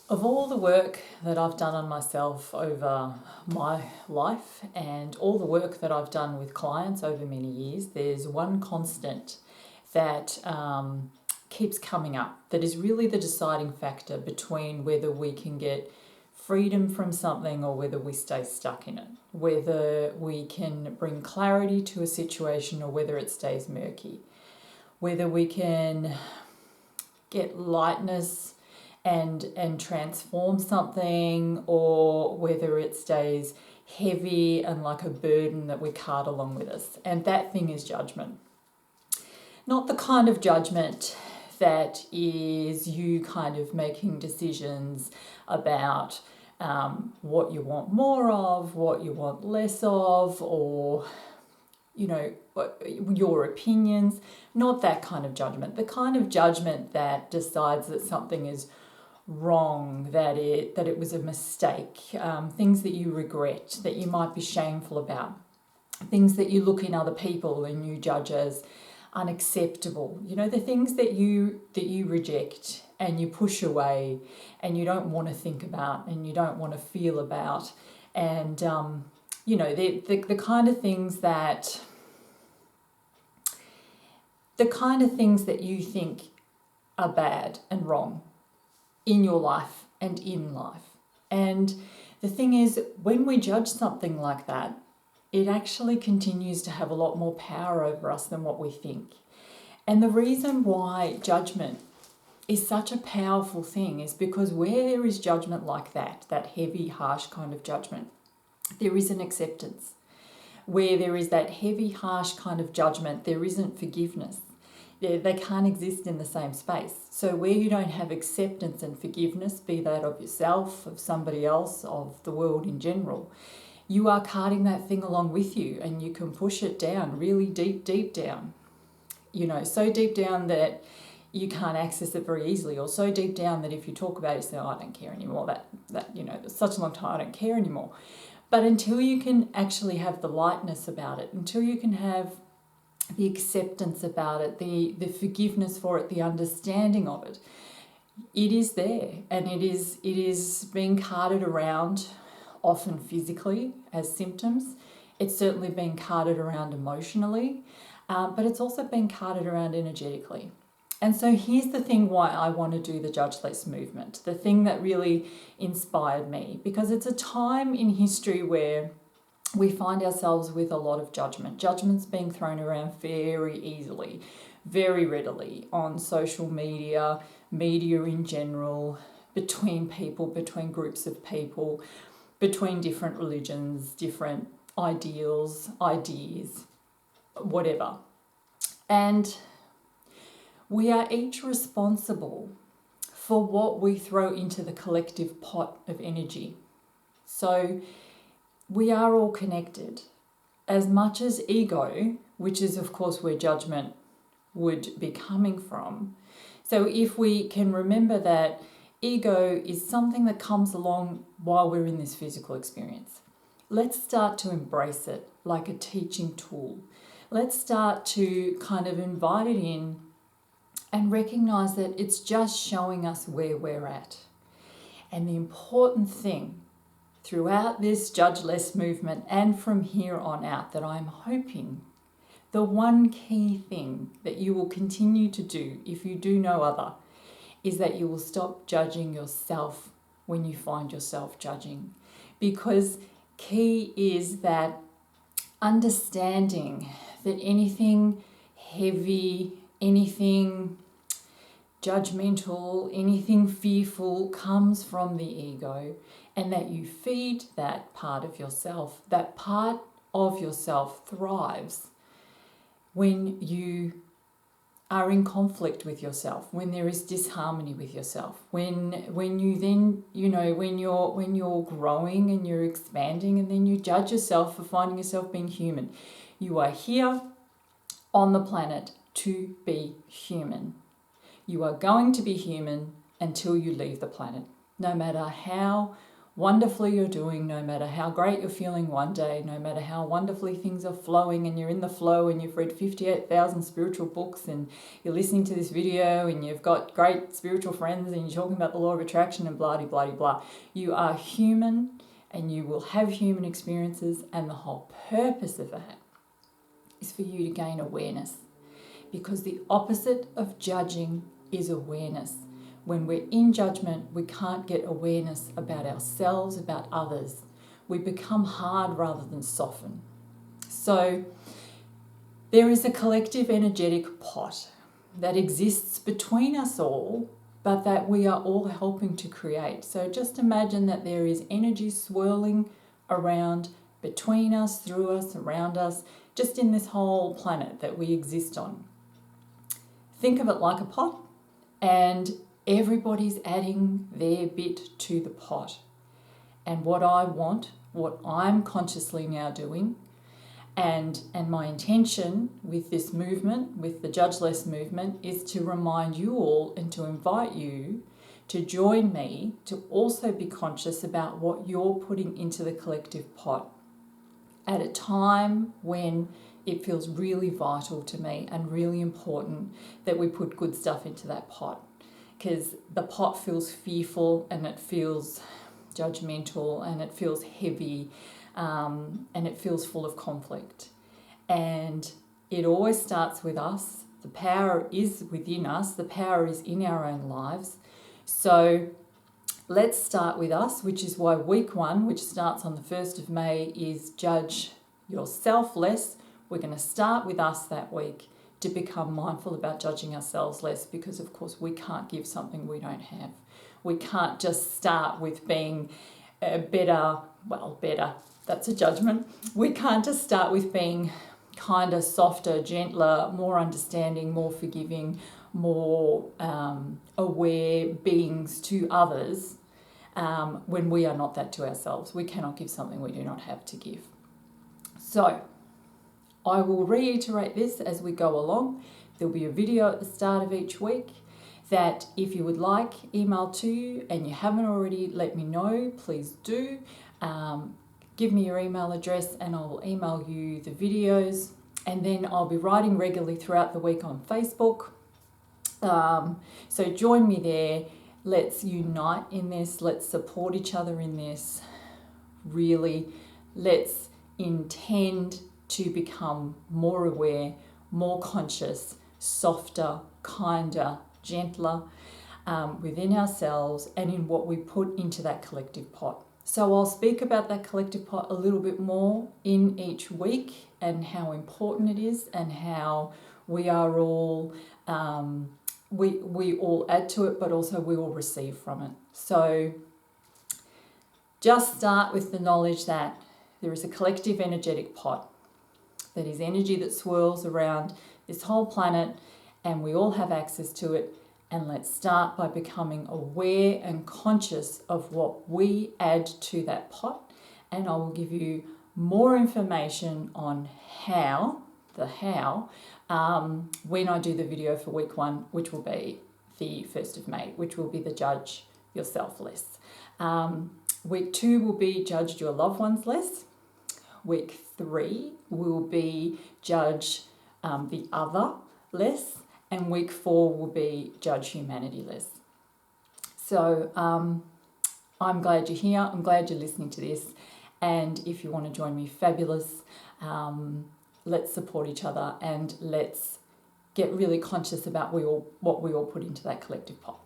Of all the work that I've done on myself over my life and all the work that I've done with clients over many years, there's one constant that keeps coming up that is really the deciding factor between whether we can get freedom from something or whether we stay stuck in it, whether we can bring clarity to a situation or whether it stays murky, whether we can get lightness and transform something, or whether it stays heavy and like a burden that we cart along with us. And that thing is judgment. Not the kind of judgment that is you kind of making decisions about what you want more of, what you want less of, or your opinions. Not that kind of judgment. The kind of judgment that decides that something is wrong, that it was a mistake, things that you regret, that you might be shameful about, things that you look in other people and you judge as unacceptable. The things that you reject and you push away and you don't want to think about and you don't want to feel about, and the kind of things that you think are bad and wrong in your life and in life. And the thing is, when we judge something like that, it actually continues to have a lot more power over us than what we think. And the reason why judgment is such a powerful thing is because where there is judgment like that heavy, harsh kind of judgment, there is an acceptance. Where there is that heavy, harsh kind of judgment, there isn't forgiveness. They can't exist in the same space. So where you don't have acceptance and forgiveness, be that of yourself, of somebody else, of the world in general, you are carting that thing along with you, and you can push it down really deep, deep down. So deep down that you can't access it very easily, or so deep down that if you talk about it, you say, oh, I don't care anymore. It's such a long time, I don't care anymore. But until you can actually have the lightness about it, until you can have the acceptance about it, the forgiveness for it, the understanding of it, it is there, and it is being carted around, often physically as symptoms. It's certainly being carted around emotionally, but it's also being carted around energetically. And so here's the thing why I want to do the JudgeLess movement, the thing that really inspired me, because it's a time in history where we find ourselves with a lot of judgment. Judgment's being thrown around very easily, very readily on social media, media in general, between people, between groups of people, between different religions, different ideals, ideas, whatever. And we are each responsible for what we throw into the collective pot of energy. So we are all connected. As much as ego, which is of course where judgment would be coming from. So if we can remember that ego is something that comes along while we're in this physical experience, let's start to embrace it like a teaching tool. Let's start to kind of invite it in and recognize that it's just showing us where we're at. And the important thing throughout this JudgeLess movement and from here on out that I'm hoping, the one key thing that you will continue to do if you do no other, is that you will stop judging yourself when you find yourself judging. Because key is that understanding that anything heavy, anything judgmental, anything fearful comes from the ego, and that you feed that part of yourself. That part of yourself thrives when you are in conflict with yourself, when there is disharmony with yourself, when you then, when you're growing and you're expanding, and then you judge yourself for finding yourself being human. You are here on the planet to be human. You are going to be human until you leave the planet, no matter how wonderfully you're doing, no matter how great you're feeling one day, no matter how wonderfully things are flowing and you're in the flow and you've read 58,000 spiritual books and you're listening to this video and you've got great spiritual friends and you're talking about the law of attraction and blah, blah, blah, blah. You are human and you will have human experiences, and the whole purpose of that is for you to gain awareness, because the opposite of judging is awareness. When we're in judgment, we can't get awareness about ourselves, about others. We become hard rather than soften. So there is a collective energetic pot that exists between us all, but that we are all helping to create. So just imagine that there is energy swirling around between us, through us, around us, just in this whole planet that we exist on. Think of it like a pot, and everybody's adding their bit to the pot. And what I want, what I'm consciously now doing, and my intention with this movement, with the JudgeLess movement, is to remind you all and to invite you to join me to also be conscious about what you're putting into the collective pot at a time when it feels really vital to me and really important that we put good stuff into that pot, because the pot feels fearful and it feels judgmental and it feels heavy, and it feels full of conflict. And it always starts with us. The power is within us. The power is in our own lives. So let's start with us, which is why week 1, which starts on the 1st of May, is Judge Yourself Less. We're going to start with us that week to become mindful about judging ourselves less, because of course we can't give something we don't have. We can't just start with being better, that's a judgment. We can't just start with being kinder, softer, gentler, more understanding, more forgiving, more aware beings to others when we are not that to ourselves. We cannot give something we do not have to give. So I will reiterate this as we go along. There'll be a video at the start of each week that, if you would like emailed to you and you haven't already, let me know, please do. Give me your email address and I will email you the videos. And then I'll be writing regularly throughout the week on Facebook. So join me there. Let's unite in this. Let's support each other in this. Really, let's intend to become more aware, more conscious, softer, kinder, gentler within ourselves and in what we put into that collective pot. So I'll speak about that collective pot a little bit more in each week, and how important it is, and how we are all, we all add to it, but also we all receive from it. So just start with the knowledge that there is a collective energetic pot that is energy that swirls around this whole planet, and we all have access to it. And let's start by becoming aware and conscious of what we add to that pot. And I will give you more information on how, when I do the video for week 1, which will be the 1st of May, which will be the Judge Yourself Less. Week 2 will be Judge Your Loved Ones Less. Week 3 will be Judge the Other Less. And week 4 will be Judge Humanity Less. So I'm glad you're here. I'm glad you're listening to this. And if you want to join me, fabulous. Let's support each other and let's get really conscious about what we all put into that collective pot.